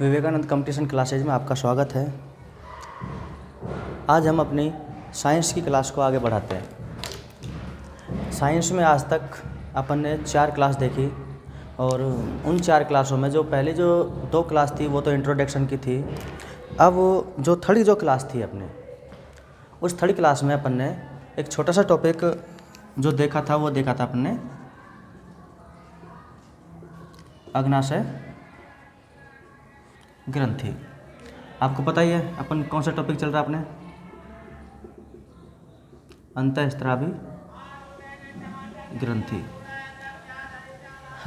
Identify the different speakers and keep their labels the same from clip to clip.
Speaker 1: Vivekananda competition classes में आपका स्वागत है। आज हम अपनी साइंस की क्लास को आगे बढ़ाते हैं। साइंस में आज तक अपन ने 4 क्लास देखी और उन 4 क्लासों में जो पहली जो 2 क्लास थी वो तो इंट्रोडक्शन की थी। अब जो थर्ड जो क्लास थी अपने, उस थर्ड क्लास में अपन ने एक छोटा सा टॉपिक जो देखा था वो देखा था अपन ने अग्नाशय ग्रंथि। आपको पता ही है अपन कौन सा टॉपिक चल रहा है अपने, अंतःस्रावी ग्रंथि।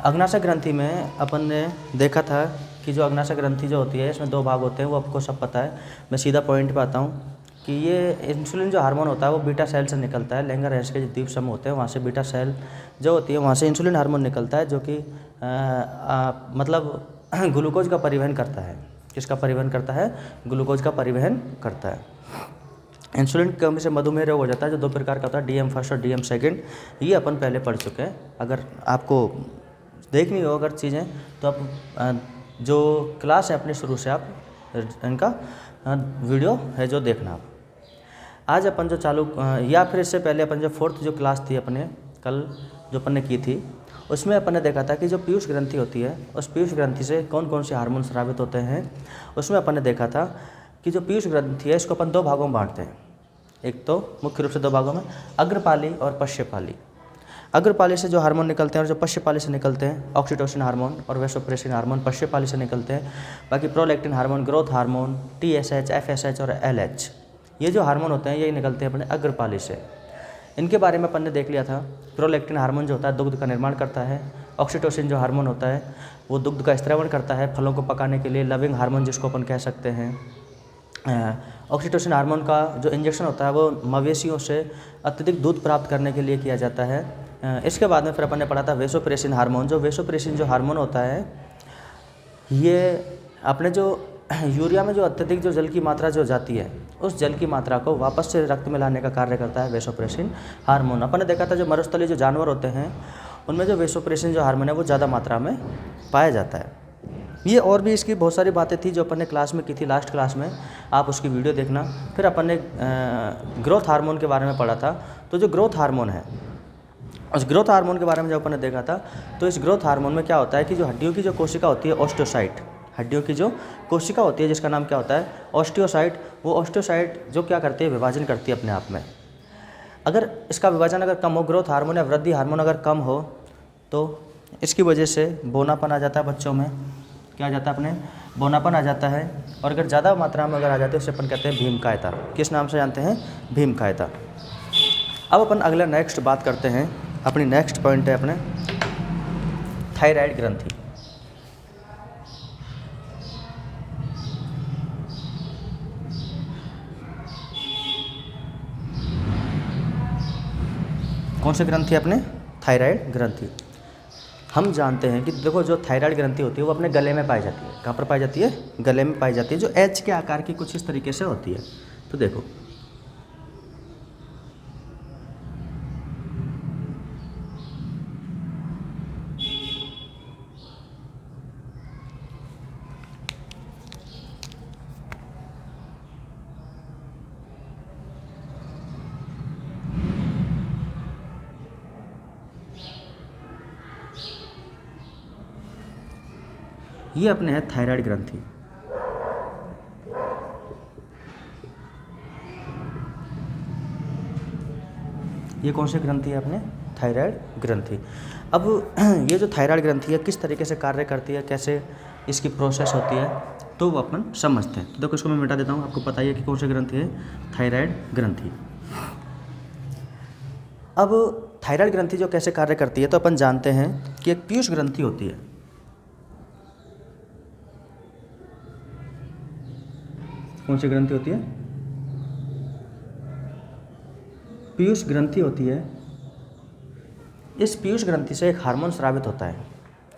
Speaker 1: अग्नाशय ग्रंथि में अपन ने देखा था कि जो अग्नाशय ग्रंथि जो होती है इसमें 2 भाग होते हैं, वो आपको सब पता है। मैं सीधा पॉइंट पे आता हूँ कि ये इंसुलिन जो हार्मोन होता है वो बीटा सेल से निकलता है। लैंगर-हैश के जो द्वीप समूह होते हैं वहाँ से बीटा सेल जो होती है वहाँ से इंसुलिन हार्मोन निकलता है, जो कि मतलब ग्लूकोज का परिवहन करता है। किसका परिवहन करता है? ग्लूकोज का परिवहन करता है। इंसुलिन की कमी से मधुमेह रोग हो जाता है, जो 2 प्रकार का होता है, DM फर्स्ट और DM सेकंड। ये अपन पहले पढ़ चुके हैं। अगर आपको देखनी हो अगर चीज़ें तो आप जो क्लास है अपनी शुरू से आप इनका वीडियो है जो देखना आप। आज अपन जो चालू या फिर इससे पहले अपन जो 4th जो क्लास थी अपने कल जो अपन ने की थी, उसमें अपन ने देखा था कि जो पीयूष ग्रंथि होती है उस पीयूष ग्रंथि से कौन कौन से हार्मोन स्रावित होते हैं। उसमें अपन ने देखा था कि जो पीयूष ग्रंथि है इसको अपन 2 भागों में बांटते हैं। एक तो मुख्य रूप से 2 भागों में, अग्रपाली और पश्चपाली। अग्रपाली से जो हार्मोन निकलते हैं और जो पश्चपाली से निकलते हैं, ऑक्सीटोसिन हार्मोन और वैसोप्रेसिन हार्मोन पश्चपाली से निकलते हैं। बाकी prolactin hormone, growth hormone, TSH, FSH और LH, ये जो हार्मोन होते हैं ये निकलते हैं अपने अग्रपाली से। इनके बारे में अपन ने देख लिया था। प्रोलैक्टिन हार्मोन जो होता है दुग्ध का निर्माण करता है। ऑक्सीटोसिन जो हार्मोन होता है वो दुग्ध का स्त्रवण करता है फलों को पकाने के लिए, लविंग हार्मोन जिसको अपन कह सकते हैं। ऑक्सीटोसिन हार्मोन का जो इंजेक्शन होता है वो मवेशियों से अत्यधिक दूध प्राप्त करने के लिए किया जाता है। इसके बाद में फिर अपन ने पढ़ा था वैसोप्रेसिन हार्मोन। जो वैसोप्रेसिन जो हार्मोन होता है ये अपने जो यूरिया में जो अत्यधिक जो जल की मात्रा जो जाती है उस जल की मात्रा को वापस से रक्त में लाने का कार्य करता है वैसोप्रेसिन हार्मोन। अपन ने देखा था जो मरुस्थलीय जो जानवर होते हैं उनमें जो वैसोप्रेसिन जो हार्मोन है वो ज़्यादा मात्रा में पाया जाता है। ये और भी इसकी बहुत सारी बातें थी जो अपन ने क्लास में की थी, लास्ट क्लास में आप उसकी वीडियो देखना। फिर अपन ने ग्रोथ हार्मोन के बारे में पढ़ा था। तो जो ग्रोथ हार्मोन है उस ग्रोथ हार्मोन के बारे में जब अपन ने देखा था तो इस ग्रोथ हार्मोन में क्या होता है कि जो हड्डियों की जो कोशिका होती है ऑस्टियोसाइट, हड्डियों की जो कोशिका होती है जिसका नाम क्या होता है ऑस्टियोसाइट, वो ऑस्टियोसाइट जो क्या करती है विभाजन करती है अपने आप में। अगर इसका विभाजन अगर कम हो, ग्रोथ हार्मोन या वृद्धि हार्मोन अगर कम हो तो इसकी वजह से बौनापन आ जाता है बच्चों में। क्या आ जाता है अपने? बौनापन आ जाता है। और अगर ज़्यादा मात्रा में अगर आ जाते हैं उसे अपन कहते हैं भीमकायता। किस नाम से जानते हैं? भीमकायता। अब अपन अगला नेक्स्ट बात करते हैं, अपनी नेक्स्ट पॉइंट है अपने थायराइड ग्रंथि। कौन सी ग्रंथि अपने? थायराइड ग्रंथि। हम जानते हैं कि देखो जो थायराइड ग्रंथि होती है वो अपने गले में पाई जाती है। कहाँ पर पाई जाती है? गले में पाई जाती है, जो H के आकार की कुछ इस तरीके से होती है। तो देखो ये अपने है थायराइड ग्रंथि। ये कौन सी ग्रंथि है अपने? थायराइड ग्रंथि। अब ये जो थायराइड ग्रंथि है किस तरीके से कार्य करती है, कैसे इसकी प्रोसेस होती है, तो वो अपन समझते हैं। तो देखो इसको मैं मिटा देता हूँ, आपको पता ही है कि कौन सी ग्रंथि है? थायराइड ग्रंथि। अब थायराइड ग्रंथि जो कैसे कार्य करती है तो अपन जानते हैं कि एक पीयूष ग्रंथि होती है। कौन सी ग्रंथि होती है? पीयूष ग्रंथि होती है। इस पीयूष ग्रंथि से एक हार्मोन स्रावित होता है।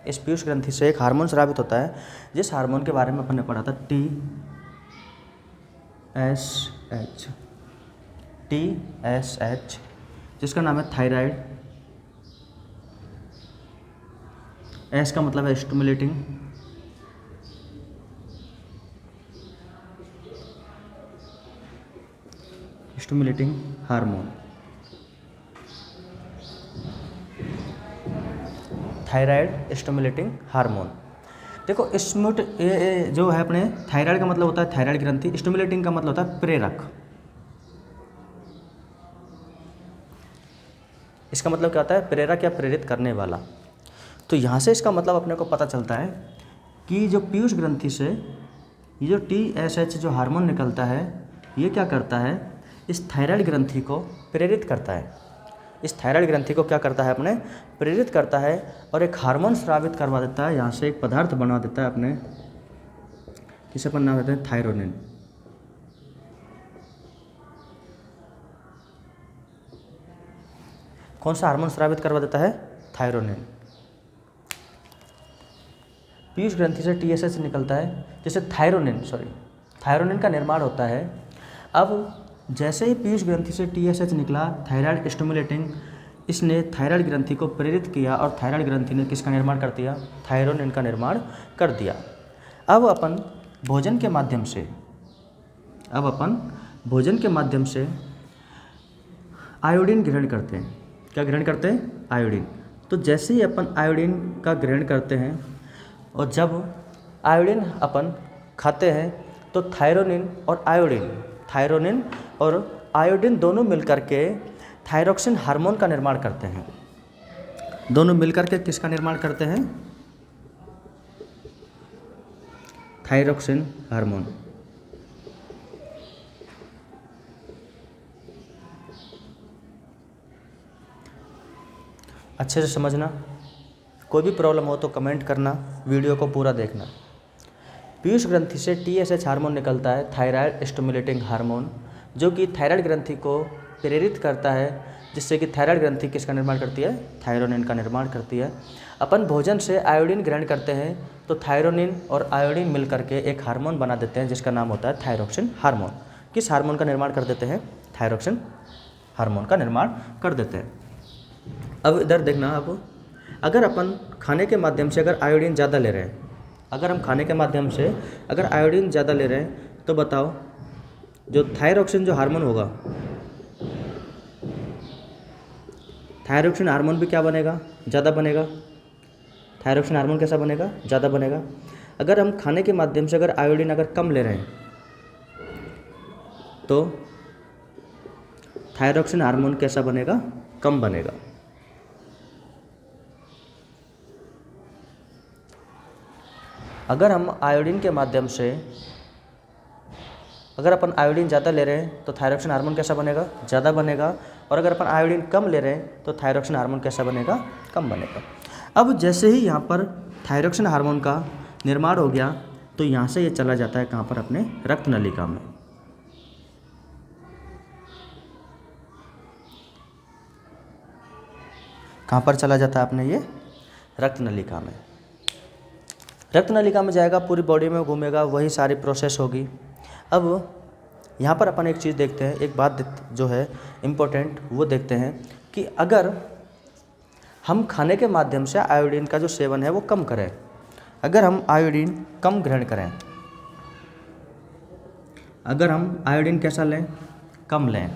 Speaker 1: इस पीयूष ग्रंथि से एक हार्मोन स्रावित होता है जिस हार्मोन के बारे में अपन ने पढ़ा था TSH, जिसका नाम है थायराइड। S का मतलब है stimulating stimulating hormone. Thyroid stimulating hormone. देखो ये जो है अपने थायराइड का मतलब होता है थायराइड ग्रंथि, स्टिमुलेटिंग का मतलब होता है प्रेरक। इसका मतलब क्या होता है? प्रेरक या प्रेरित करने वाला। तो यहाँ से इसका मतलब अपने को पता चलता है कि जो पीयूष ग्रंथि से ये जो TSH जो हार्मोन निकलता है, ये क्या करता है? इस थायराइड ग्रंथि को प्रेरित करता है। इस थायराइड ग्रंथि को क्या करता है? अपने प्रेरित करता है और एक हार्मोन स्रावित करवा देता है। यहाँ से एक पदार्थ बना देता है अपने, जिसे अपन नाम देते हैं थायरोनिन। कौन सा हार्मोन स्रावित करवा देता है? थायरोनिन। पीयूष ग्रंथि से TSH निकलता है, जैसे थायरोनिन का निर्माण होता है। अब जैसे ही पीयूष ग्रंथि से TSH निकला, थायराइड स्टिमुलेटिंग, इसने थायराइड ग्रंथि को प्रेरित किया और थायराइड ग्रंथि ने किसका निर्माण कर दिया? थायरोनिन का निर्माण कर दिया। अब अपन भोजन के माध्यम से आयोडीन ग्रहण करते हैं। क्या ग्रहण करते हैं? आयोडीन। तो जैसे ही अपन आयोडीन का ग्रहण करते हैं और जब आयोडीन अपन खाते हैं तो थायरोनिन और आयोडीन दोनों मिलकर के थायरोक्सिन हार्मोन का निर्माण करते हैं। दोनों मिलकर के किसका निर्माण करते हैं? Thyroxine hormone. अच्छे से समझना, कोई भी प्रॉब्लम हो तो कमेंट करना, वीडियो को पूरा देखना। पीयूष ग्रंथि से TSH हार्मोन निकलता है, थायराइड स्टिमुलेटिंग हार्मोन, जो कि थायराइड ग्रंथि को प्रेरित करता है, जिससे कि थायराइड ग्रंथि किसका निर्माण करती है? थायरोनिन का निर्माण करती है। अपन भोजन से आयोडीन ग्रहण करते हैं तो थायरोनिन और आयोडीन मिलकर के एक हार्मोन बना देते हैं, जिसका नाम होता है थायरोक्सिन हार्मोन। किस हार्मोन का निर्माण कर देते हैं? थायरोक्सिन हार्मोन का निर्माण कर देते हैं। अब इधर देखना, अब अगर अपन खाने के माध्यम से अगर आयोडीन ज़्यादा ले रहे हैं, आयोडीन ज़्यादा ले रहे हैं, तो बताओ जो थायरोक्सिन जो हार्मोन होगा, थायरोक्सिन हार्मोन भी क्या बनेगा? ज़्यादा बनेगा। थायरोक्सिन हार्मोन कैसा बनेगा? ज़्यादा बनेगा। अगर हम खाने के माध्यम से अगर आयोडीन अगर कम ले रहे हैं तो थायरोक्सिन हार्मोन कैसा बनेगा? कम बनेगा। अगर हम आयोडीन के माध्यम से अगर अपन आयोडीन ज़्यादा ले रहे हैं तो थायरोक्सिन हार्मोन कैसा बनेगा? ज़्यादा बनेगा। और अगर अपन आयोडीन कम ले रहे हैं तो थायरोक्सिन हार्मोन कैसा बनेगा? कम बनेगा। अब जैसे ही यहाँ पर थायरोक्सिन हार्मोन का निर्माण हो गया तो यहाँ से ये चला जाता है कहाँ पर? अपने रक्त नलिका में। कहाँ पर चला जाता है अपने? ये रक्त नलिका में। रक्त नलिका में जाएगा, पूरी बॉडी में घूमेगा, वही सारी प्रोसेस होगी। अब यहाँ पर अपन एक चीज़ देखते हैं, एक बात जो है इम्पोर्टेंट, वो देखते हैं कि अगर हम खाने के माध्यम से आयोडीन का जो सेवन है वो कम करें, अगर हम आयोडीन कम ग्रहण करें, अगर हम आयोडीन कैसा लें? कम लें।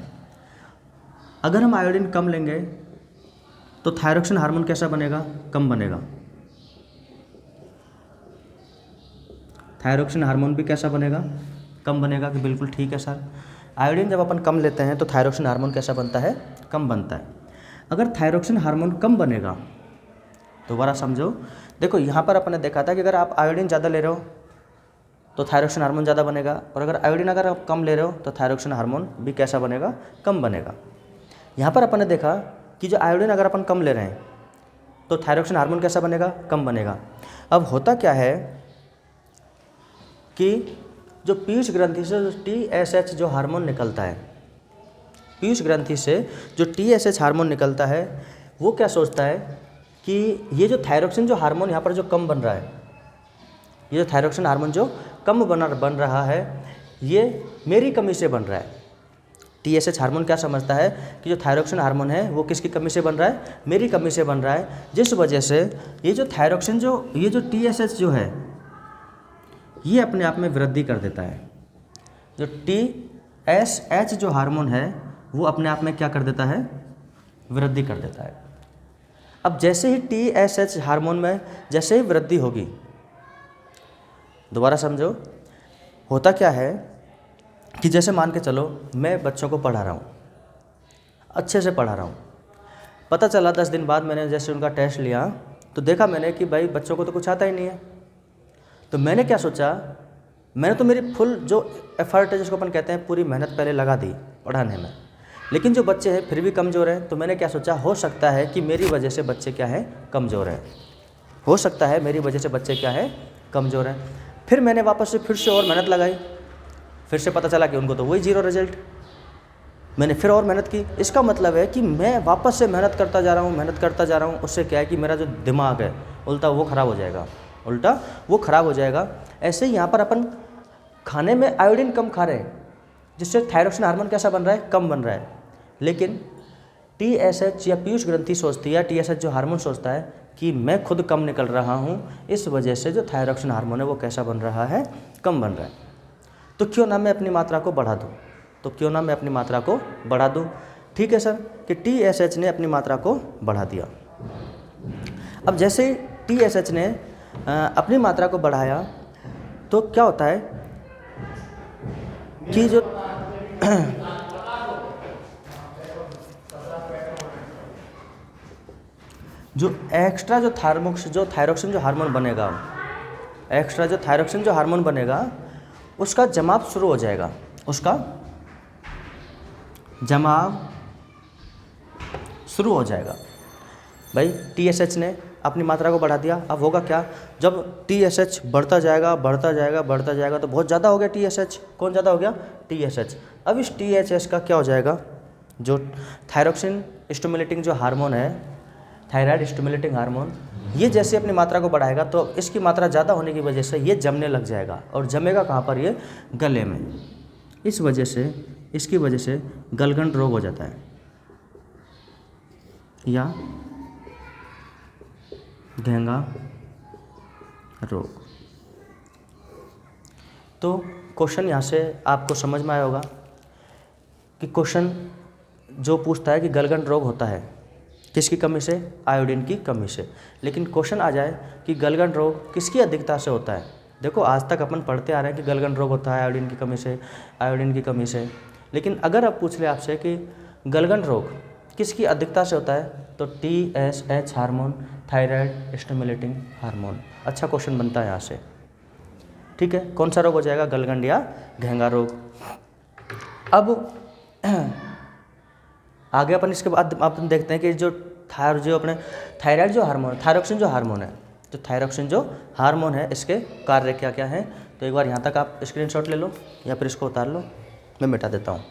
Speaker 1: अगर हम आयोडीन कम लेंगे तो थायरोक्सिन हार्मोन कैसा बनेगा? कम बनेगा। थायरोक्सिन हार्मोन भी कैसा बनेगा? कम बनेगा। कि बिल्कुल ठीक है सर। आयोडीन जब अपन कम लेते हैं तो थायरोक्सिन हार्मोन कैसा बनता है? कम बनता है। अगर थायरोक्सिन हार्मोन कम बनेगा, दोबारा समझो, देखो यहाँ पर अपन ने देखा था कि अगर आप आयोडीन ज़्यादा ले रहे हो तो थायरोक्सिन हार्मोन ज़्यादा बनेगा, और अगर आयोडीन अगर आप कम ले रहे हो तो थायरोक्सिन हार्मोन भी कैसा बनेगा? कम बनेगा। यहाँ पर अपन ने देखा कि जो आयोडीन अगर अपन कम ले रहे हैं तो थायरोक्सिन हार्मोन कैसा बनेगा? कम बनेगा। अब होता क्या है कि जो पीयूष ग्रंथि से जो TSH जो हार्मोन निकलता है, पीयूष ग्रंथि से जो TSH हार्मोन निकलता है, वो क्या सोचता है कि ये जो थायरोक्सिन जो हार्मोन यहाँ पर जो कम बन रहा है, ये जो थायरोक्सिन हार्मोन जो कम बन रहा है, ये मेरी कमी से बन रहा है। TSH हार्मोन क्या समझता है कि जो थायरोक्सिन हार्मोन है वो किसकी कमी से बन रहा है? मेरी कमी से बन रहा है। जिस वजह से ये जो थायरोक्सिन ये जो TSH जो है ये अपने आप में वृद्धि कर देता है। जो TSH जो हार्मोन है वो अपने आप में क्या कर देता है, वृद्धि कर देता है। अब जैसे ही TSH हार्मोन में जैसे ही वृद्धि होगी, दोबारा समझो, होता क्या है कि जैसे मान के चलो मैं बच्चों को पढ़ा रहा हूँ, अच्छे से पढ़ा रहा हूँ, पता चला 10 दिन बाद मैंने जैसे उनका टेस्ट लिया तो देखा मैंने कि भाई बच्चों को तो कुछ आता ही नहीं है। तो मैंने क्या सोचा, मैंने तो मेरी फुल जो एफर्ट है जिसको अपन कहते हैं पूरी मेहनत पहले लगा दी पढ़ाने में, लेकिन जो बच्चे हैं फिर भी कमज़ोर हैं। तो मैंने क्या सोचा, हो सकता है कि मेरी वजह से बच्चे क्या है, कमज़ोर हैं, हो सकता है मेरी वजह से बच्चे क्या है, कमज़ोर हैं। फिर मैंने वापस से फिर से और मेहनत लगाई, फिर से पता चला कि उनको तो वही 0 रिजल्ट। मैंने फिर और मेहनत की। इसका मतलब है कि मैं वापस से मेहनत करता जा रहा हूँ, मेहनत करता जा रहा हूँ। उससे क्या है कि मेरा जो दिमाग है उल्टा वो ख़राब हो जाएगा, उल्टा वो ख़राब हो जाएगा। ऐसे ही यहाँ पर अपन खाने में आयोडीन कम खा रहे हैं, जिससे थायरॉक्सिन हार्मोन कैसा बन रहा है, कम बन रहा है। लेकिन TSH या पीयूष ग्रंथि सोचती है, TSH जो हार्मोन सोचता है कि मैं खुद कम निकल रहा हूँ, इस वजह से जो थायरॉक्सिन हार्मोन है वो कैसा बन रहा है, कम बन रहा है। तो क्यों ना मैं अपनी मात्रा को बढ़ा दूँ, तो क्यों ना मैं अपनी मात्रा को बढ़ा दूँ। ठीक है सर, कि TSH ने अपनी मात्रा को बढ़ा दिया। अब जैसे TSH ने अपनी मात्रा को बढ़ाया तो क्या होता है कि जो एक्स्ट्रा जो थायरॉक्सिन जो हार्मोन बनेगा, एक्स्ट्रा जो थायरॉक्सिन जो हार्मोन बनेगा उसका जमाव शुरू हो जाएगा, उसका जमाव शुरू हो जाएगा। भाई TSH ने अपनी मात्रा को बढ़ा दिया। अब होगा क्या, जब TSH बढ़ता जाएगा बढ़ता जाएगा बढ़ता जाएगा तो बहुत ज़्यादा हो गया TSH। कौन ज़्यादा हो गया, TSH। अब इस TSH का क्या हो जाएगा, जो थायरॉक्सिन स्टिमुलेटिंग जो हार्मोन है, थायराइड स्टिमुलेटिंग हार्मोन, ये जैसे अपनी मात्रा को बढ़ाएगा तो इसकी मात्रा ज़्यादा होने की वजह से ये जमने लग जाएगा। और जमेगा कहाँ पर, ये गले में। इस वजह से, इसकी वजह से गलगंड रोग हो जाता है या घेंगा रोग। तो क्वेश्चन यहाँ से आपको समझ में आया होगा कि क्वेश्चन जो पूछता है कि गलगंड रोग होता है किसकी कमी से, आयोडीन की कमी से। लेकिन क्वेश्चन आ जाए कि गलगंड रोग किसकी अधिकता से होता है। देखो आज तक अपन पढ़ते आ रहे हैं कि गलगंड रोग होता है आयोडीन की कमी से, आयोडीन की कमी से। लेकिन अगर अब पूछ ले आपसे कि गलगंड रोग किसकी अधिकता से होता है, तो TSH hormone, thyroid stimulating hormone. अच्छा क्वेश्चन बनता है यहाँ से। ठीक है, कौन सा रोग हो जाएगा, गलगंड या घेंगा रोग। अब आगे अपन इसके बाद अपन देखते हैं कि जो अपने थायराइड जो हार्मोन, थायरॉक्सिन जो हार्मोन है, तो थायरॉक्सिन जो हार्मोन है इसके कार्य क्या क्या हैं। तो एक बार यहाँ तक आप स्क्रीनशॉट ले लो या फिर इसको उतार लो, मैं मिटा देता हूँ।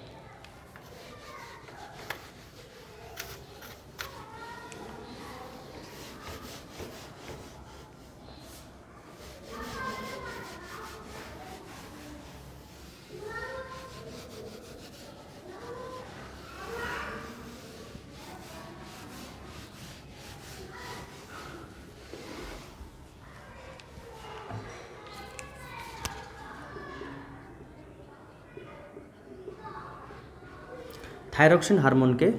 Speaker 1: थायरॉक्सिन हार्मोन के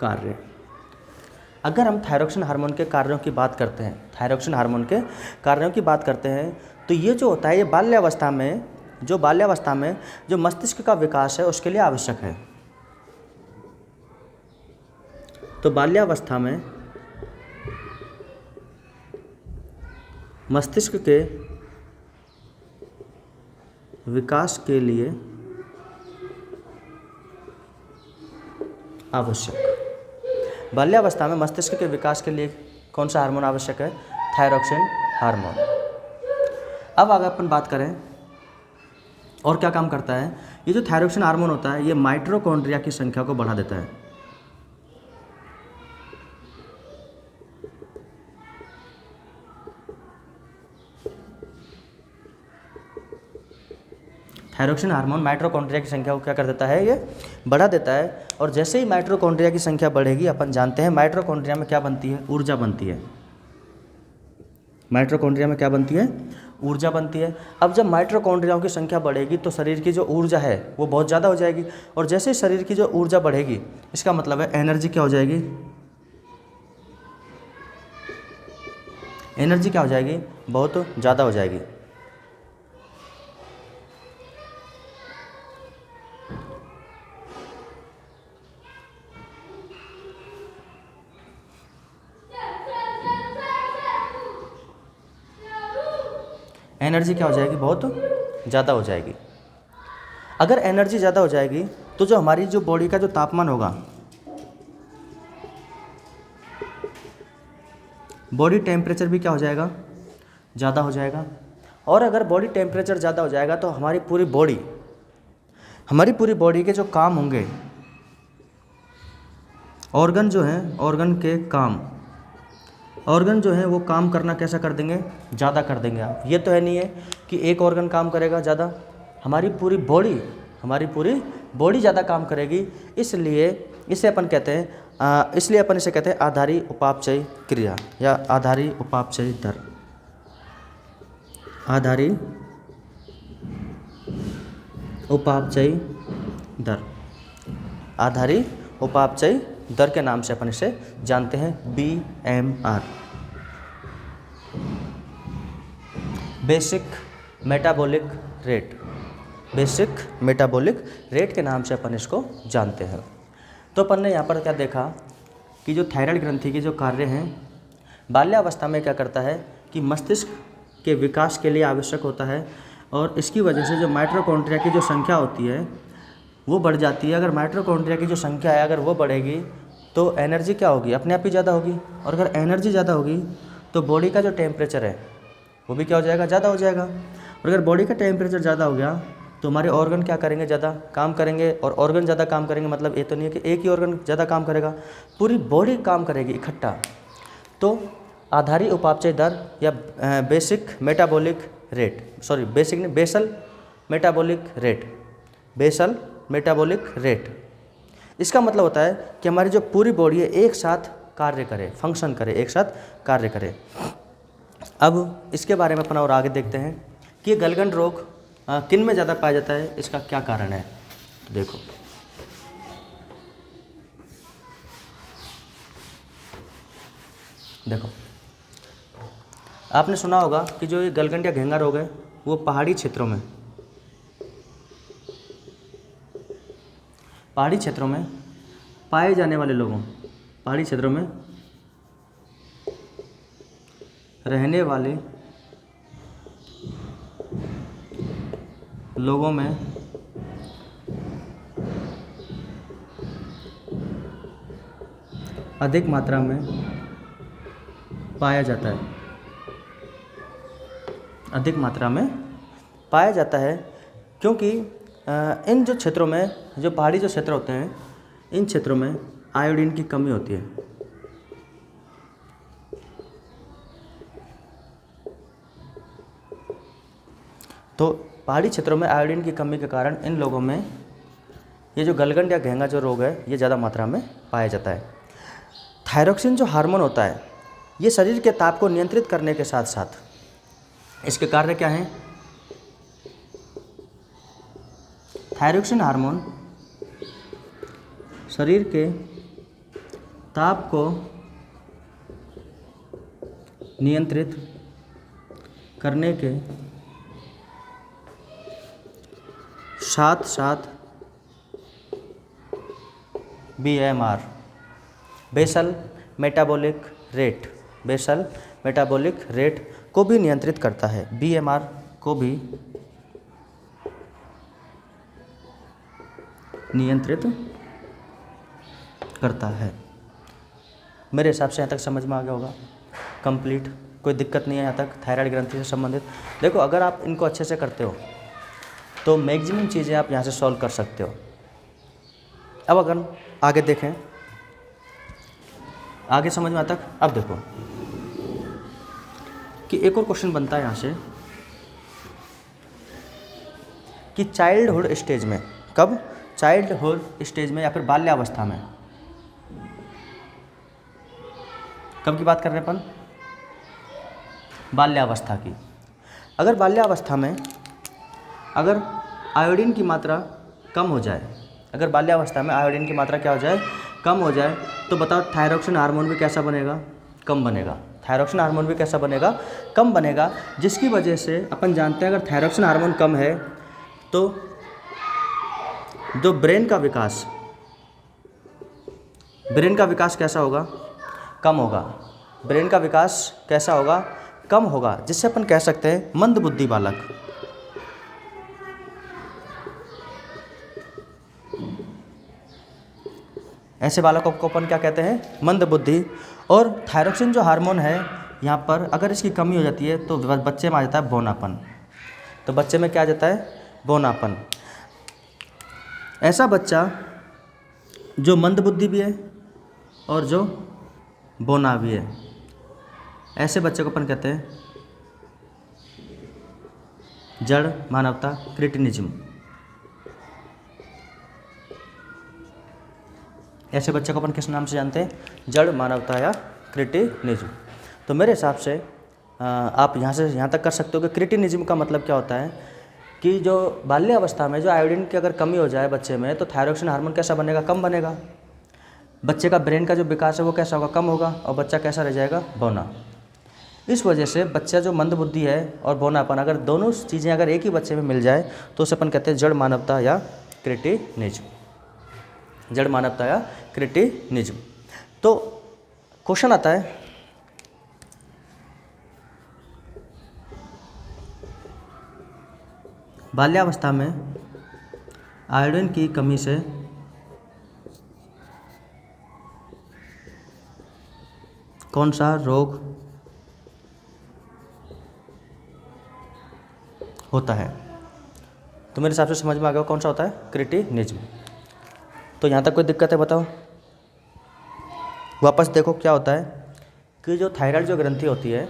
Speaker 1: कार्य। अगर हम थायरॉक्सिन हार्मोन के कार्यों की बात करते हैं, थायरॉक्सिन हार्मोन के कार्यों की बात करते हैं, तो ये जो होता है ये बाल्यावस्था में जो मस्तिष्क का विकास है उसके लिए आवश्यक है। तो बाल्यावस्था में मस्तिष्क के विकास के लिए आवश्यक, बाल्यावस्था में मस्तिष्क के विकास के लिए कौन सा हार्मोन आवश्यक है, थायरॉक्सिन हार्मोन। अब अगर अपन बात करें और क्या काम करता है, ये जो थायरॉक्सिन हार्मोन होता है ये माइटोकॉन्ड्रिया की संख्या को बढ़ा देता है। थायरॉक्सिन हार्मोन माइटोकॉन्ड्रिया की संख्या को क्या कर देता है, ये बढ़ा देता है। और जैसे ही माइटोकॉन्ड्रिया की संख्या बढ़ेगी, अपन जानते हैं माइटोकॉन्ड्रिया में क्या बनती है, ऊर्जा बनती है। माइटोकॉन्ड्रिया में क्या बनती है? ऊर्जा बनती है। अब जब माइटोकॉन्ड्रियाओं की संख्या बढ़ेगी तो शरीर की जो ऊर्जा है वो बहुत ज़्यादा हो जाएगी, और जैसे ही शरीर की जो ऊर्जा बढ़ेगी इसका मतलब है एनर्जी क्या हो जाएगी? एनर्जी क्या हो जाएगी? बहुत ज़्यादा हो जाएगी। एनर्जी क्या हो जाएगी? बहुत ज़्यादा हो जाएगी। अगर एनर्जी ज़्यादा हो जाएगी तो जो हमारी जो बॉडी का जो तापमान होगा, बॉडी टेम्परेचर भी क्या हो जाएगा? ज़्यादा हो जाएगा। और अगर बॉडी टेम्परेचर ज़्यादा हो जाएगा तो हमारी पूरी बॉडी के जो काम होंगे, ऑर्गन जो हैं, ऑर्गन जो है वो काम करना कैसा कर देंगे? ज़्यादा कर देंगे। आप ये तो है नहीं है कि एक ऑर्गन काम करेगा ज़्यादा, हमारी पूरी बॉडी ज़्यादा काम करेगी। इसलिए इसे अपन कहते हैं इसे कहते हैं आधारी उपापचय क्रिया या आधारी उपापचय दर। आधारी उपापचय दर, आधारी उपापचय दर के नाम से अपन इसे जानते हैं, BMR, basic metabolic rate. Basic metabolic rate के नाम से अपन इसको जानते हैं। तो अपन ने यहाँ पर क्या देखा कि जो थायराइड ग्रंथि के जो कार्य हैं, बाल्यावस्था में क्या करता है कि मस्तिष्क के विकास के लिए आवश्यक होता है, और इसकी वजह से जो माइटोकॉन्ड्रिया की जो संख्या होती है वो बढ़ जाती है। अगर माइटोकॉन्ड्रिया की जो संख्या है अगर वो बढ़ेगी तो एनर्जी क्या होगी? अपने आप ही ज़्यादा होगी, और अगर एनर्जी ज़्यादा होगी तो बॉडी का जो टेम्परेचर है वो भी क्या हो जाएगा? ज़्यादा हो जाएगा। और अगर बॉडी का टेम्परेचर ज़्यादा हो गया तो हमारे ऑर्गन क्या करेंगे? ज़्यादा काम करेंगे। और ऑर्गन ज़्यादा काम करेंगे मतलब ये तो नहीं है कि एक ही ऑर्गन ज़्यादा काम करेगा, पूरी बॉडी काम करेगी इकट्ठा। तो आधारी उपापचय दर या बेसिक मेटाबॉलिक रेट, बेसिक नहीं, बेसल मेटाबॉलिक रेट, इसका मतलब होता है कि हमारी जो पूरी बॉडी है एक साथ कार्य करे, फंक्शन करे, एक साथ कार्य करे। अब इसके बारे में अपन और आगे देखते हैं कि ये गलगंड रोग किन में ज़्यादा पाया जाता है, इसका क्या कारण है। तो देखो आपने सुना होगा कि जो ये गलगंड या घेंगा रोग है वो पहाड़ी क्षेत्रों में पाए जाने वाले लोगों, पहाड़ी क्षेत्रों में रहने वाले लोगों में अधिक मात्रा में पाया जाता है, क्योंकि इन जो क्षेत्रों में, जो पहाड़ी जो क्षेत्र होते हैं, इन क्षेत्रों में आयोडीन की कमी होती है। तो पहाड़ी क्षेत्रों में आयोडीन की कमी के कारण इन लोगों में ये जो गलगंड या घेंगा जो रोग है ये ज़्यादा मात्रा में पाया जाता है। थायरोक्सिन जो हार्मोन होता है ये शरीर के ताप को नियंत्रित करने के साथ साथ इसके कार्य क्या हैं? थायरोक्सिन हार्मोन शरीर के ताप को नियंत्रित करने के साथ साथ BMR, बेसल मेटाबॉलिक रेट को भी नियंत्रित करता है। BMR को भी नियंत्रित करता है। मेरे हिसाब से यहाँ तक समझ में आ गया होगा कंप्लीट, कोई दिक्कत नहीं है यहाँ तक थायराइड ग्रंथि से संबंधित। देखो अगर आप इनको अच्छे से करते हो तो मैक्सिमम चीज़ें आप यहाँ से सॉल्व कर सकते हो। अब अगर आगे देखें, आगे समझ में आता है। अब देखो कि एक और क्वेश्चन बनता है यहाँ से कि चाइल्डहुड स्टेज में, कब? चाइल्डहुड स्टेज में या फिर बाल्यावस्था में। कब की बात कर रहे हैं अपन? बाल्यावस्था की। अगर बाल्यावस्था में अगर आयोडीन की मात्रा कम हो जाए, अगर बाल्यावस्था में आयोडीन की मात्रा क्या हो जाए, कम हो जाए, तो बताओ थायरॉक्सिन हार्मोन भी कैसा बनेगा, कम बनेगा। थायरॉक्सिन हार्मोन भी कैसा बनेगा, कम बनेगा, जिसकी वजह से अपन जानते हैं अगर थायरॉक्सिन हार्मोन कम है तो जो ब्रेन का विकास कैसा होगा, कम होगा। ब्रेन का विकास कैसा होगा, कम होगा, जिससे अपन कह सकते हैं मंदबुद्धि बालक। ऐसे बालकों को अपन क्या कहते हैं, मंदबुद्धि। और थायरॉक्सिन जो हार्मोन है यहाँ पर अगर इसकी कमी हो जाती है तो बच्चे में आ जाता है बौनापन। तो बच्चे में क्या आ जाता है, बौनापन। ऐसा बच्चा जो मंदबुद्धि भी है और जो बौना भी है, ऐसे बच्चे को अपन कहते हैं जड़ मानवता, क्रिटिनिज्म। ऐसे बच्चे को अपन किस नाम से जानते हैं, जड़ मानवता या क्रिटिनिज्म। तो मेरे हिसाब से आप यहाँ से यहाँ तक कर सकते हो कि क्रिटिनिज्म का मतलब क्या होता है कि जो बाल्यावस्था में जो आयोडीन की अगर कमी हो जाए बच्चे में, तो थायरॉक्सिन हार्मोन कैसा बनेगा, कम बनेगा। बच्चे का ब्रेन का जो विकास है वो कैसा होगा, कम होगा, और बच्चा कैसा रह जाएगा, बौना। इस वजह से बच्चा जो मंदबुद्धि है और बौनापन, अगर दोनों चीज़ें अगर एक ही बच्चे में मिल जाए तो उसे अपन कहते हैं जड़ मानवता या क्रिटिनिज्म। जड़ मानवता या क्रिटिनिज्म। तो क्वेश्चन आता है, बाल्यावस्था में आयोडीन की कमी से कौन सा रोग होता है। तो मेरे हिसाब से समझ में आ गया कौन सा होता है, क्रिटिनिज्म। तो यहाँ तक कोई दिक्कत है बताओ। वापस देखो क्या होता है कि जो थायराइड जो ग्रंथि होती है,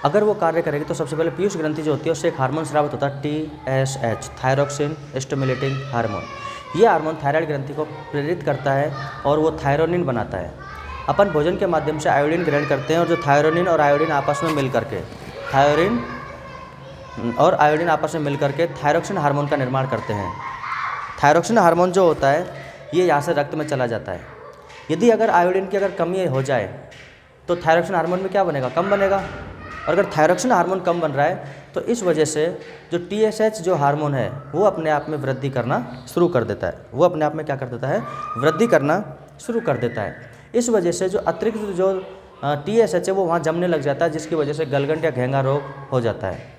Speaker 1: अगर वो कार्य करेगी तो सबसे पहले पीयूष ग्रंथि जो होती है उससे एक हार्मोन स्रावित होता है TSH, थायरोक्सिन स्टिमुलेटिंग हार्मोन। ये हार्मोन थायराइड ग्रंथि को प्रेरित करता है और वो थायरोनिन बनाता है। अपन भोजन के माध्यम से आयोडीन ग्रहण करते हैं और जो थायरोनिन और आयोडीन आपस में मिल करके थायरॉक्सिन हार्मोन का निर्माण करते हैं। थायरॉक्सिन हार्मोन जो होता है ये यहाँ से रक्त में चला जाता है। यदि अगर आयोडीन की अगर कमी हो जाए तो थायरॉक्सिन हार्मोन में क्या बनेगा, कम बनेगा। और अगर थायरॉक्सिन हार्मोन कम बन रहा है तो इस वजह से जो TSH जो हार्मोन है वो अपने आप में वृद्धि करना शुरू कर देता है। वो अपने आप में क्या कर देता है, वृद्धि करना शुरू कर देता है। इस वजह से जो अतिरिक्त जो TSH है वो वहाँ जमने लग जाता है, जिसकी वजह से गलगंड या घेंगा रोग हो जाता है।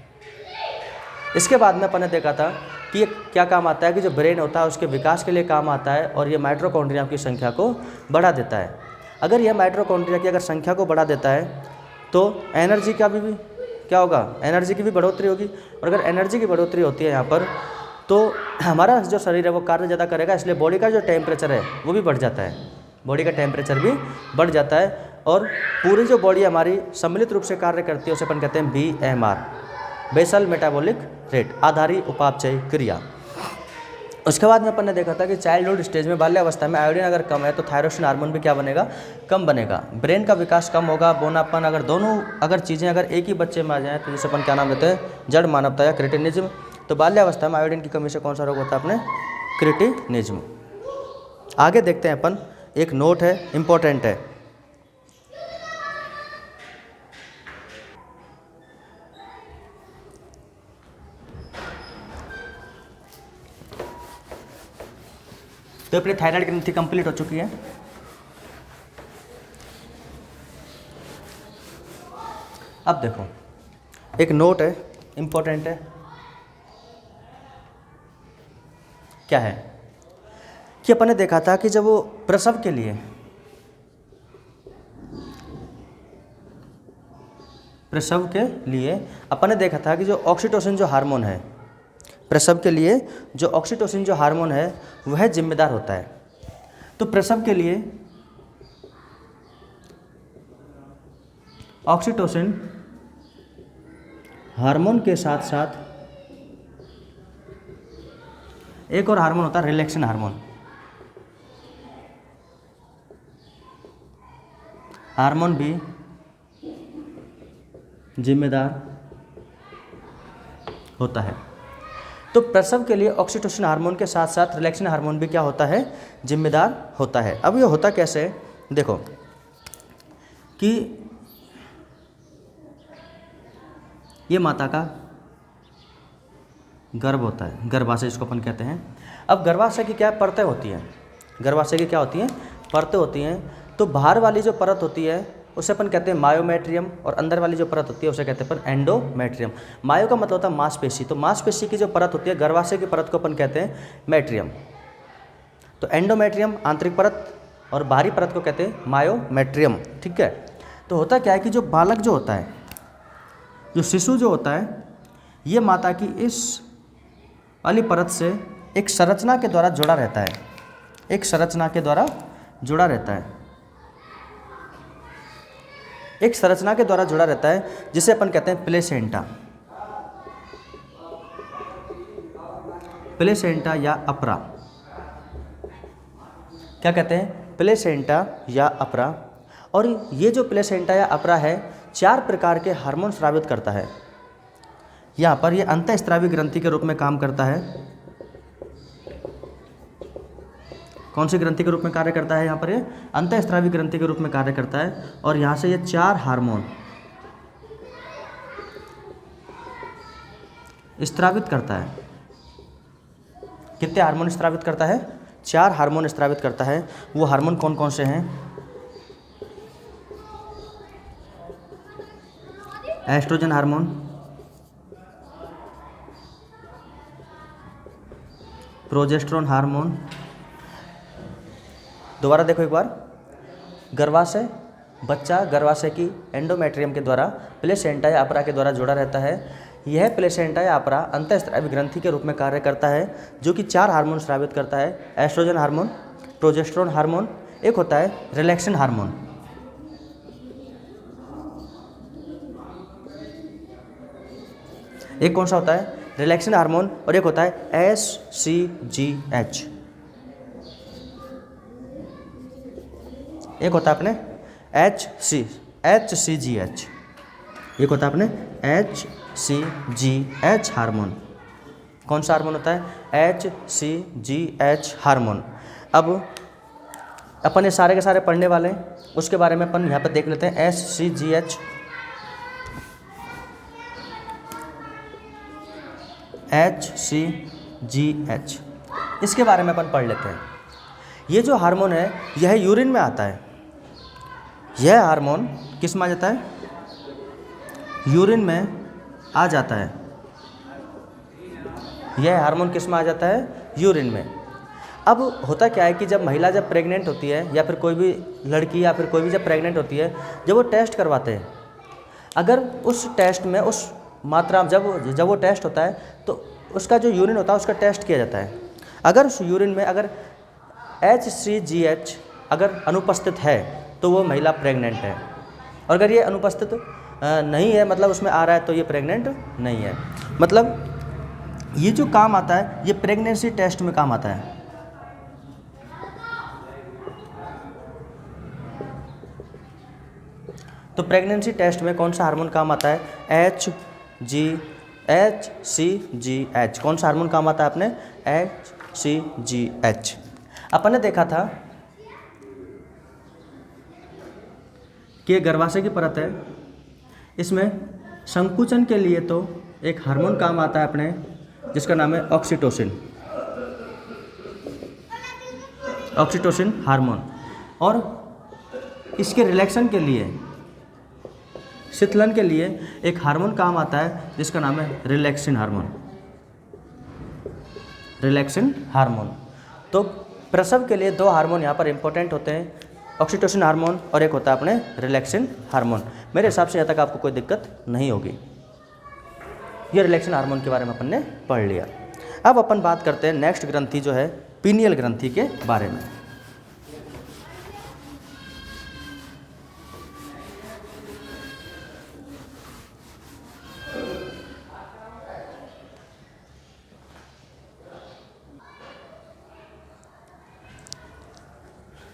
Speaker 1: इसके बाद में अपन ने देखा था कि ये क्या काम आता है कि जो ब्रेन होता है उसके विकास के लिए काम आता है और ये माइटोकॉन्ड्रिया की संख्या को बढ़ा देता है। अगर यह माइटोकॉन्ड्रिया की अगर संख्या को बढ़ा देता है तो एनर्जी का भी क्या होगा, एनर्जी की भी बढ़ोतरी होगी। और अगर एनर्जी की बढ़ोतरी होती है यहाँ पर तो हमारा जो शरीर है वो कार्य ज़्यादा करेगा, इसलिए बॉडी का जो टेम्परेचर है वो भी बढ़ जाता है। बॉडी का टेम्परेचर भी बढ़ जाता है और पूरी जो बॉडी हमारी सम्मिलित रूप से कार्य करती है उसे अपन कहते हैं BMR, बेसल मेटाबॉलिक रेट, आधारी उपापचय क्रिया। उसके बाद में अपन ने देखा था कि चाइल्डहुड स्टेज में, बाल्यावस्था में आयोडीन अगर कम है तो थायरॉक्सिन हार्मोन भी क्या बनेगा, कम बनेगा। ब्रेन का विकास कम होगा, बौनापन, अगर दोनों अगर चीज़ें अगर एक ही बच्चे में आ जाएँ तो जिसे अपन क्या नाम देते हैं, जड़ मानवता या क्रिटिनिज्म। तो बाल्यावस्था में आयोडीन की कमी से कौन सा रोग होता है अपने, क्रिटिनिज्म। आगे देखते हैं अपन, एक नोट है, इम्पोर्टेंट है। तो अपनी थायराइड ग्रंथि कंप्लीट हो चुकी है। अब देखो एक नोट है, इम्पोर्टेंट है। क्या है कि अपन ने देखा था कि जब वो प्रसव के लिए अपन ने देखा था कि जो ऑक्सीटोसिन जो हार्मोन है, प्रसव के लिए जो ऑक्सीटोसिन जो हार्मोन है वह जिम्मेदार होता है। तो प्रसव के लिए ऑक्सीटोसिन हार्मोन के साथ साथ एक और हार्मोन होता है रिलैक्सिन हार्मोन। हार्मोन भी जिम्मेदार होता है। तो प्रसव के लिए ऑक्सीटोसिन हार्मोन के साथ साथ रिलैक्सिन हार्मोन भी क्या होता है, जिम्मेदार होता है। अब ये होता कैसे है, देखो कि ये माता का गर्भ होता है, गर्भाशय इसको अपन कहते हैं। अब गर्भाशय की क्या परतें होती हैं, गर्भाशय की क्या होती हैं, परतें होती हैं। तो बाहर वाली जो परत होती है उसे अपन कहते हैं मायोमेट्रियम, और अंदर वाली जो परत होती है उसे कहते हैं अपन एंडोमेट्रियम। मायो का मतलब होता है मांसपेशी, तो मांसपेशी की जो परत होती है, गर्भाशय की परत को अपन कहते हैं मैट्रियम। तो एंडोमेट्रियम आंतरिक परत और बाहरी परत को कहते हैं मायोमेट्रियम, ठीक है। तो होता क्या है कि जो बालक जो होता है, जो शिशु जो होता है, ये माता की इस वाली परत से एक संरचना के द्वारा जुड़ा रहता है, एक संरचना के द्वारा जुड़ा रहता है, एक संरचना के द्वारा जुड़ा रहता है जिसे अपन कहते हैं प्लेसेंटा, प्लेसेंटा या अपरा। क्या कहते हैं, प्लेसेंटा या अपरा। और ये जो प्लेसेंटा या अपरा है 4 प्रकार के हार्मोन स्रावित करता है। यहाँ पर ये अंतःस्रावी ग्रंथि के रूप में काम करता है। कौन सी ग्रंथि के रूप में कार्य करता है, यहाँ पर ये अंतःस्रावी ग्रंथि के रूप में कार्य करता है। और यहाँ से ये 4 हार्मोन स्रावित करता है। कितने हार्मोन स्रावित करता है, 4 हार्मोन स्रावित करता है। वो हार्मोन कौन कौन से हैं, एस्ट्रोजन हार्मोन, प्रोजेस्टेरोन हार्मोन। दोबारा देखो एक बार, गर्भाशय, बच्चा गर्भाशय की एंडोमेट्रियम के द्वारा प्लेसेंटा या अपरा के द्वारा जुड़ा रहता है। यह प्लेसेंटा या अपरा अंतःस्रावी ग्रंथि के रूप में कार्य करता है, जो कि 4 हार्मोन स्रावित करता है, एस्ट्रोजन हार्मोन, प्रोजेस्टेरोन हार्मोन, एक होता है रिलैक्सिन हार्मोन। एक कौन सा होता है, रिलैक्सिन हार्मोन, और एक होता है HCG/H। एक होता है अपने HCG/H, एक होता है अपने HCG/H हार्मोन। कौन सा हार्मोन होता है, HCG/H हार्मोन। अब अपन ये सारे के सारे पढ़ने वाले हैं, उसके बारे में अपन यहाँ पर देख लेते हैं। HCG/H, HCG/H, इसके बारे में अपन पढ़ लेते हैं। ये जो हार्मोन है यह यूरिन में आता है। यह हार्मोन किस में आ जाता है, यूरिन में आ जाता है। यह हार्मोन किस में आ जाता है, यूरिन में। अब होता क्या है कि जब महिला जब प्रेग्नेंट होती है, या फिर कोई भी लड़की या फिर कोई भी जब प्रेग्नेंट होती है, जब वो टेस्ट करवाते हैं, अगर उस टेस्ट में उस मात्रा जब वो टेस्ट होता है तो उसका जो यूरिन होता है उसका टेस्ट किया जाता है। अगर उस यूरिन में अगर HCG/H अगर अनुपस्थित है तो वो महिला प्रेग्नेंट है, और अगर ये अनुपस्थित नहीं है, मतलब उसमें आ रहा है, तो ये प्रेग्नेंट नहीं है। मतलब ये जो काम आता है ये प्रेगनेंसी टेस्ट में काम आता है। तो प्रेगनेंसी टेस्ट में कौन सा हार्मोन काम आता है, HCG/H। कौन सा हार्मोन काम आता है अपने, HCG/H। अपन ने देखा था कि ये गर्भाशय की परत है, इसमें संकुचन के लिए तो एक हार्मोन काम आता है अपने, जिसका नाम है ऑक्सीटोसिन, ऑक्सीटोसिन हार्मोन। और इसके रिलैक्सन के लिए, शीतलन के लिए एक हार्मोन काम आता है जिसका नाम है रिलैक्सिन हार्मोन, रिलैक्सिन हार्मोन। तो प्रसव के लिए 2 हार्मोन यहाँ पर इंपॉर्टेंट होते हैं, ऑक्सीटोसिन हार्मोन और एक होता है अपने रिलैक्सिन हार्मोन। मेरे हिसाब से यहाँ तक आपको कोई दिक्कत नहीं होगी। ये रिलैक्सिन हार्मोन के बारे में अपन ने पढ़ लिया। अब अपन बात करते हैं नेक्स्ट ग्रंथि जो है पीनियल ग्रंथि के बारे में।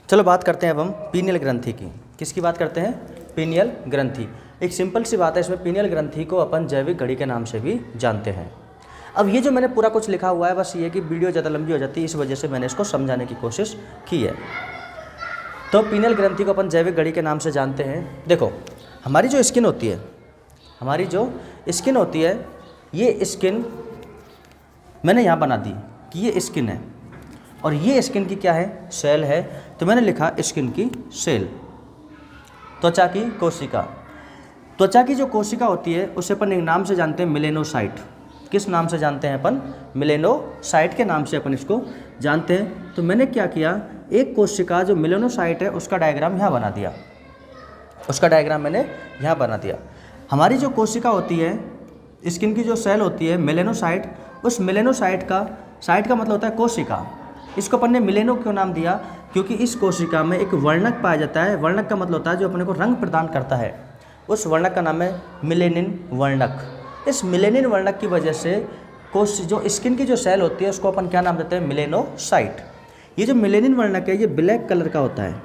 Speaker 1: चलो बात करते हैं अब हम पीनियल ग्रंथि की। किसकी बात करते हैं, पीनियल ग्रंथि। एक सिंपल सी बात है, इसमें पीनियल ग्रंथि को अपन जैविक घड़ी के नाम से भी जानते हैं। अब ये जो मैंने पूरा कुछ लिखा हुआ है, बस ये कि वीडियो ज़्यादा लंबी हो जाती है, इस वजह से मैंने इसको समझाने की कोशिश की है। तो पीनियल ग्रंथि को अपन जैविक घड़ी के नाम से जानते हैं। देखो, हमारी जो स्किन होती है, ये स्किन मैंने यहाँ बना दी कि ये स्किन है, और ये स्किन की क्या है, सेल है। तो मैंने लिखा स्किन की सेल। त्वचा की कोशिका, त्वचा की जो कोशिका होती है उसे अपन एक नाम से जानते हैं, मेलेनोसाइट। किस नाम से जानते हैं अपन? मेलेनोसाइट के नाम से अपन इसको जानते हैं। तो मैंने क्या किया, एक कोशिका जो मेलेनोसाइट है उसका डायग्राम यहाँ बना दिया, मैंने यहाँ बना दिया। हमारी जो कोशिका होती है, स्किन की जो सेल होती है मेलेनोसाइट, उस मेलेनोसाइट का, साइट का मतलब होता है कोशिका, इसको अपन ने मिलेनो क्यों नाम दिया? क्योंकि इस कोशिका में एक वर्णक पाया जाता है। वर्णक का मतलब होता है जो अपने को रंग प्रदान करता है, उस वर्णक का नाम है मिलेनिन वर्णक। इस मिलेनिन वर्णक की वजह से जो स्किन की जो सेल होती है उसको अपन क्या नाम देते हैं? मेलेनोसाइट। ये जो मिलेनिन वर्णक है ये ब्लैक कलर का होता है,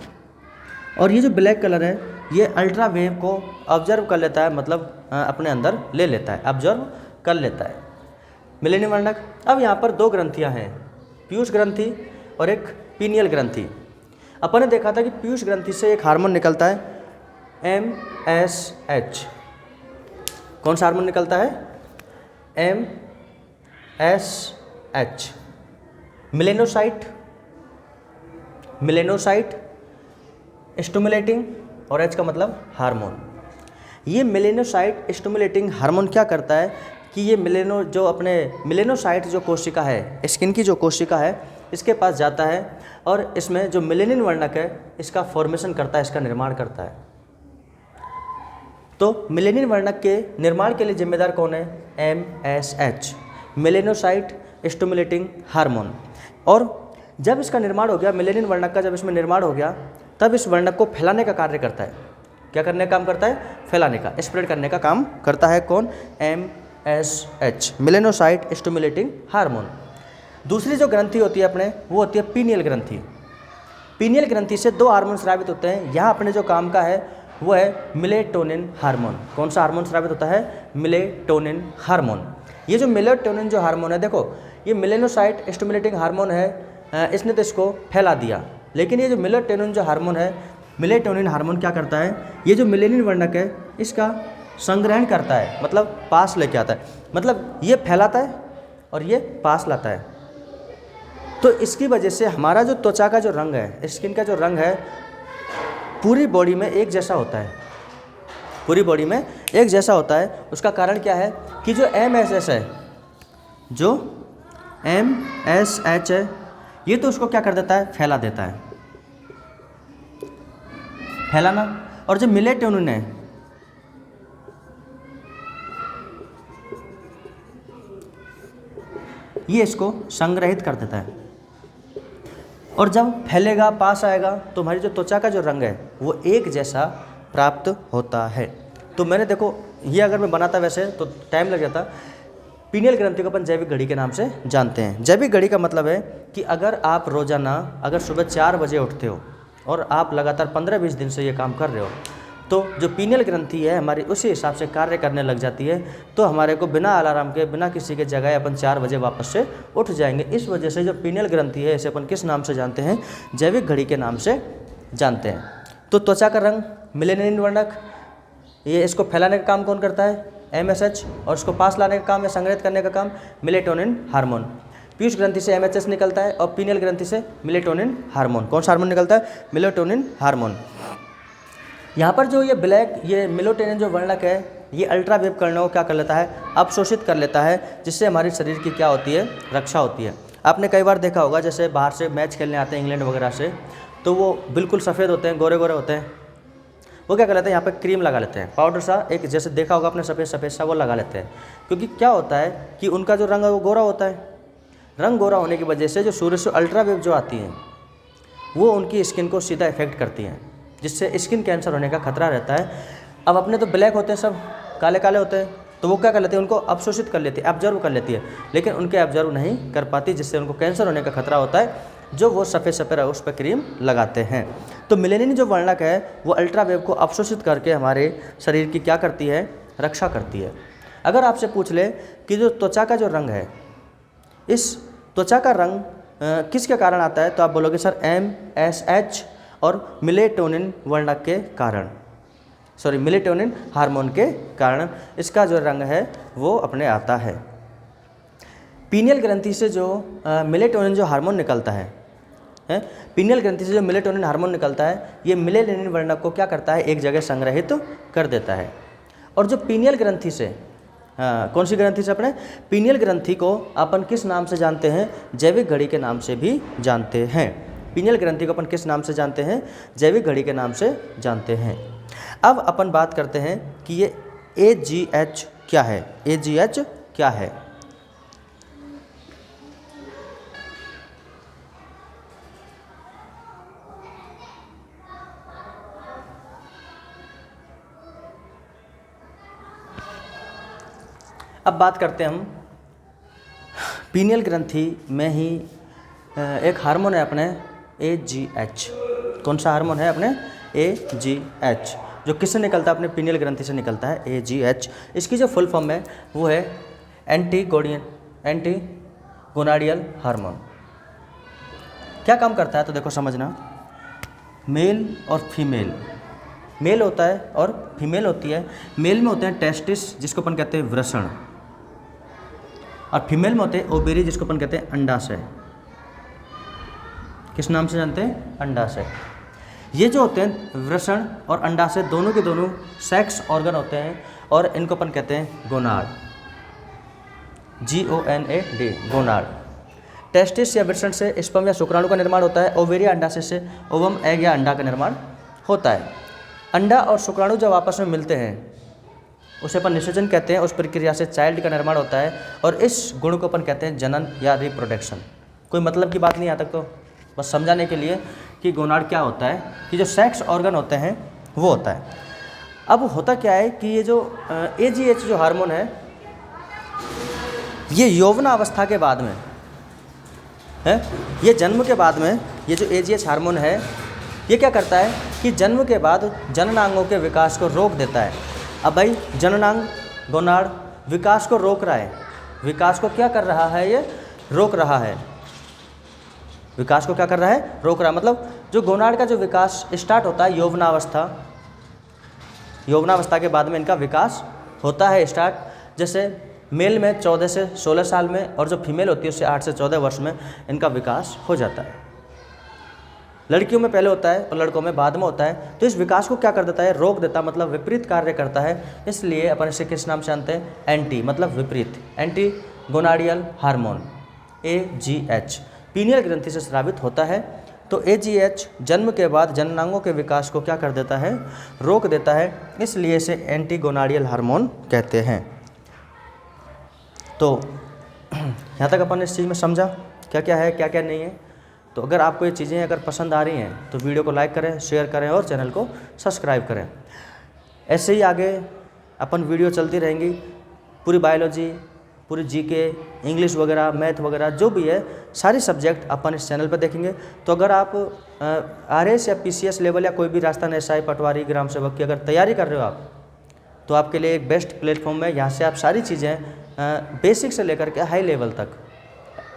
Speaker 1: और ये जो ब्लैक कलर है ये अल्ट्रा वेव को ऑब्जर्व कर लेता है, मतलब अपने अंदर ले लेता है, ऑब्जर्व कर लेता है मिलेनिन वर्णक। अब यहाँ पर दो ग्रंथियाँ हैं, पीयूष ग्रंथि और एक पीनियल ग्रंथि। अपन ने देखा था कि पीयूष ग्रंथि से एक हार्मोन निकलता है MSH। कौन सा हार्मोन निकलता है? MSH। मिलेनोसाइट स्टिमुलेटिंग, और H का मतलब हार्मोन। ये मिलेनोसाइट स्टिमुलेटिंग हार्मोन क्या करता है कि ये मिलेनोसाइट जो कोशिका है, स्किन की जो कोशिका है, इसके पास जाता है और इसमें जो मिलेनिन वर्णक है इसका फॉर्मेशन करता है, इसका निर्माण करता है। तो मिलेनिन वर्णक के निर्माण के लिए जिम्मेदार कौन है? MSH, melanocyte stimulating hormone. और जब इसका निर्माण हो गया, मिलेनिन वर्णक का जब इसमें निर्माण हो गया, तब इस वर्णक को फैलाने का कार्य करता है। क्या करने का काम करता है? फैलाने का, स्प्रेड करने का काम करता है। कौन? MSH, melanocyte stimulating hormone. दूसरी जो ग्रंथि होती है अपने, वो होती है पीनियल ग्रंथि। पीनियल ग्रंथि से दो हार्मोन स्रावित होते हैं। यहाँ अपने जो काम का है वो है मिलेटोनिन हार्मोन। कौन सा हार्मोन स्रावित होता है? Melatonin hormone. ये जो मिलेटोनिन जो हार्मोन है, देखो ये मिलेनोसाइट स्टिमुलेटिंग हार्मोन है, इसने तो इसको फैला दिया, लेकिन ये जो मिलेटोनिन जो हार्मोन है, मिलेटोनिन हार्मोन क्या करता है? ये जो मिलेनिन वर्णक है इसका संग्रहण करता है, मतलब पास लेके आता है, मतलब ये फैलाता है और ये पास लाता है। तो इसकी वजह से हमारा जो त्वचा का जो रंग है, स्किन का जो रंग है, पूरी बॉडी में एक जैसा होता है, पूरी बॉडी में एक जैसा होता है। उसका कारण क्या है कि जो MSH है, जो MSH है, ये तो उसको क्या कर देता है? फैला देता है, फैलाना। और जो मिलेटोनिन है, ये इसको संग्रहित कर देता है, और जब फैलेगा, पास आएगा, तो हमारी जो त्वचा का जो रंग है वो एक जैसा प्राप्त होता है। तो मैंने देखो, ये अगर मैं बनाता वैसे तो टाइम लग जाता। पीनियल ग्रंथि को अपन जैविक घड़ी के नाम से जानते हैं। जैविक घड़ी का मतलब है कि अगर आप रोज़ाना अगर सुबह 4 बजे उठते हो और आप लगातार 15-20 दिन से ये काम कर रहे हो, तो जो पीनियल ग्रंथि है हमारी उसी हिसाब से कार्य करने लग जाती है। तो हमारे को बिना अलार्म के, बिना किसी के जगह अपन 4 बजे वापस से उठ जाएंगे। इस वजह से जो पीनियल ग्रंथि है इसे अपन किस नाम से जानते हैं? जैविक घड़ी के नाम से जानते हैं। तो त्वचा का रंग मिलेनिन वर्णक, ये इसको फैलाने का काम कौन करता है? MSH, और इसको पास लाने का काम या संग्रहित करने का काम मिलेटोनिन हार्मोन। पीयूष ग्रंथि से MSH निकलता है और पीनियल ग्रंथि से मिलेटोनिन हार्मोन। कौन सा हार्मोन निकलता है? Melatonin hormone. यहाँ पर जो ये मिलेटोनिन जो वर्णक है, ये अल्ट्रावेव किरणों को क्या कर लेता है? अवशोषित कर लेता है, जिससे हमारे शरीर की क्या होती है? रक्षा होती है। आपने कई बार देखा होगा, जैसे बाहर से मैच खेलने आते हैं इंग्लैंड वगैरह से, तो वो बिल्कुल सफ़ेद होते हैं, गोरे गोरे होते हैं। वो क्या कर लेते हैं? यहाँ पे क्रीम लगा लेते हैं, पाउडर सा, एक जैसे देखा होगा आपने सफ़ेद सफ़ेद सा, वो लगा लेते हैं। क्योंकि क्या होता है कि उनका जो रंग है वो गोरा होता है। रंग गोरा होने की वजह से जो सूर्य से अल्ट्रावेव जो आती हैं वो उनकी स्किन को सीधा इफेक्ट करती हैं, जिससे स्किन कैंसर होने का खतरा रहता है। अब अपने तो ब्लैक होते हैं, सब काले काले होते हैं, तो वो क्या कर लेते हैं? उनको अवशोषित कर लेती है, ऑब्जर्व कर लेती है, लेकिन उनके ऑब्जर्व नहीं कर पाती, जिससे उनको कैंसर होने का खतरा होता है। जो वो सफ़ेद सफ़ेद उस पर क्रीम लगाते हैं। तो मेलेनिन जो वर्णक है वो अल्ट्रावेव को अवशोषित करके हमारे शरीर की क्या करती है, रक्षा करती है। अगर आपसे पूछ ले कि जो त्वचा का जो रंग है, इस त्वचा का रंग किसके कारण आता है, तो आप बोलोगे सर MSH और मेलेटोनिन वर्णक के कारण, मेलेटोनिन हार्मोन के कारण इसका जो रंग है वो अपने आता है। पीनियल ग्रंथि से जो मेलेटोनिन जो हार्मोन निकलता है, पीनियल ग्रंथि से जो मेलेटोनिन हार्मोन निकलता है, ये मेलेनिन वर्णक को क्या करता है, एक जगह संग्रहित कर देता है। और जो पीनियल ग्रंथि से कौन सी ग्रंथि से, अपने पीनियल ग्रंथि को अपन किस नाम से जानते हैं, जैविक घड़ी के नाम से भी जानते हैं। पीनियल ग्रंथि को अपन किस नाम से जानते हैं, जैविक घड़ी के नाम से जानते हैं। अब अपन बात करते हैं कि ये AGH क्या है, AGH क्या है। अब बात करते हैं हम पीनियल ग्रंथि में ही एक हार्मोन है अपने AGH। कौन सा हार्मोन है अपने AGH, जो किससे निकलता है, अपने पीनियल ग्रंथि से निकलता है AGH। इसकी जो फुल फॉर्म है वो है एंटीगोनाडियल हार्मोन। क्या काम करता है, तो देखो समझना, मेल और फीमेल, मेल होता है और फीमेल होती है। मेल में होते हैं टेस्टिस जिसको अपन कहते हैं वृषण, और फीमेल में होते हैं ओवेरी जिसको अपन कहते हैं अंडाशय। किस नाम से जानते हैं, अंडाशय। ये जो होते हैं वृषण और अंडाशय दोनों के दोनों सेक्स ऑर्गन होते हैं और इनको अपन कहते हैं गोनाड, GONAD, गोनाड। टेस्टिस या वृषण से स्पर्म या शुक्राणु का निर्माण होता है। ओवेरी अंडाशय से ओवम, एग या अंडा का निर्माण होता है। अंडा और शुक्राणु जब आपस में मिलते हैं उसे अपन निषेचन कहते हैं। उस प्रक्रिया से चाइल्ड का निर्माण होता है और इस गुण को अपन कहते हैं जनन या रिप्रोडक्शन। कोई मतलब की बात नहीं यहाँ तक, तो बस समझाने के लिए कि गोनाड क्या होता है, कि जो सेक्स ऑर्गन होते हैं वो होता है। अब होता क्या है कि ये जो AGH जो हार्मोन है ये यौवनावस्था के बाद में है, ये जन्म के बाद में ये जो AGH हार्मोन है ये क्या करता है कि जन्म के बाद जननांगों के विकास को रोक देता है। अब भाई जननांग गोनाड विकास को रोक रहा है, विकास को क्या कर रहा है, ये रोक रहा है। विकास को क्या कर रहा है, रोक रहा है। मतलब जो गोनाड का जो विकास स्टार्ट होता है यौवनावस्था के बाद में इनका विकास होता है स्टार्ट। जैसे मेल में 14 से 16 साल में और जो फीमेल होती है उससे 8 से 14 वर्ष में इनका विकास हो जाता है। लड़कियों में पहले होता है और लड़कों में बाद में होता है। तो इस विकास को क्या कर देता है, रोक देता, मतलब विपरीत कार्य करता है। इसलिए अपन इसे किस नाम से जानते हैं, एंटी, मतलब विपरीत, एंटी गोनाडियल हार्मोन AGH पीनियल ग्रंथि से स्रावित होता है। तो AGH जन्म के बाद जननांगों के विकास को क्या कर देता है, रोक देता है। इसलिए इसे एंटी गोनाडियल हार्मोन कहते हैं। तो यहाँ तक अपन इस चीज़ में समझा क्या क्या है, क्या क्या नहीं है। तो अगर आपको ये चीज़ें अगर पसंद आ रही हैं तो वीडियो को लाइक करें, शेयर करें और चैनल को सब्सक्राइब करें। ऐसे ही आगे अपन वीडियो चलती रहेंगी, पूरी बायोलॉजी, पूरी GK, इंग्लिश वगैरह, मैथ वगैरह जो भी है सारी सब्जेक्ट अपन इस चैनल पर देखेंगे। तो अगर आप RS या PCS लेवल या कोई भी राजस्थान SI, पटवारी, ग्राम सेवक की अगर तैयारी कर रहे हो आप, तो आपके लिए एक बेस्ट प्लेटफॉर्म है। यहाँ से आप सारी चीज़ें बेसिक से लेकर के हाई लेवल तक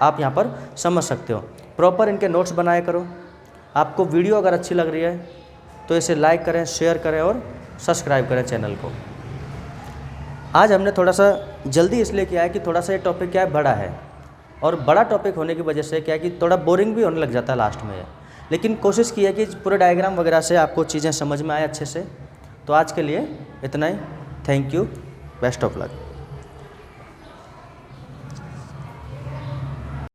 Speaker 1: आप यहाँ पर समझ सकते हो। प्रॉपर इनके नोट्स बनाया करो। आपको वीडियो अगर अच्छी लग रही है तो इसे लाइक करें, शेयर करें और सब्सक्राइब करें चैनल को। आज हमने थोड़ा सा जल्दी इसलिए किया है कि थोड़ा सा ये टॉपिक क्या है, बड़ा है, और बड़ा टॉपिक होने की वजह से क्या है कि थोड़ा बोरिंग भी होने लग जाता है लास्ट में। लेकिन कोशिश की है कि पूरे डायग्राम वगैरह से आपको चीज़ें समझ में आए अच्छे से। तो आज के लिए इतना ही। Thank you, best of luck.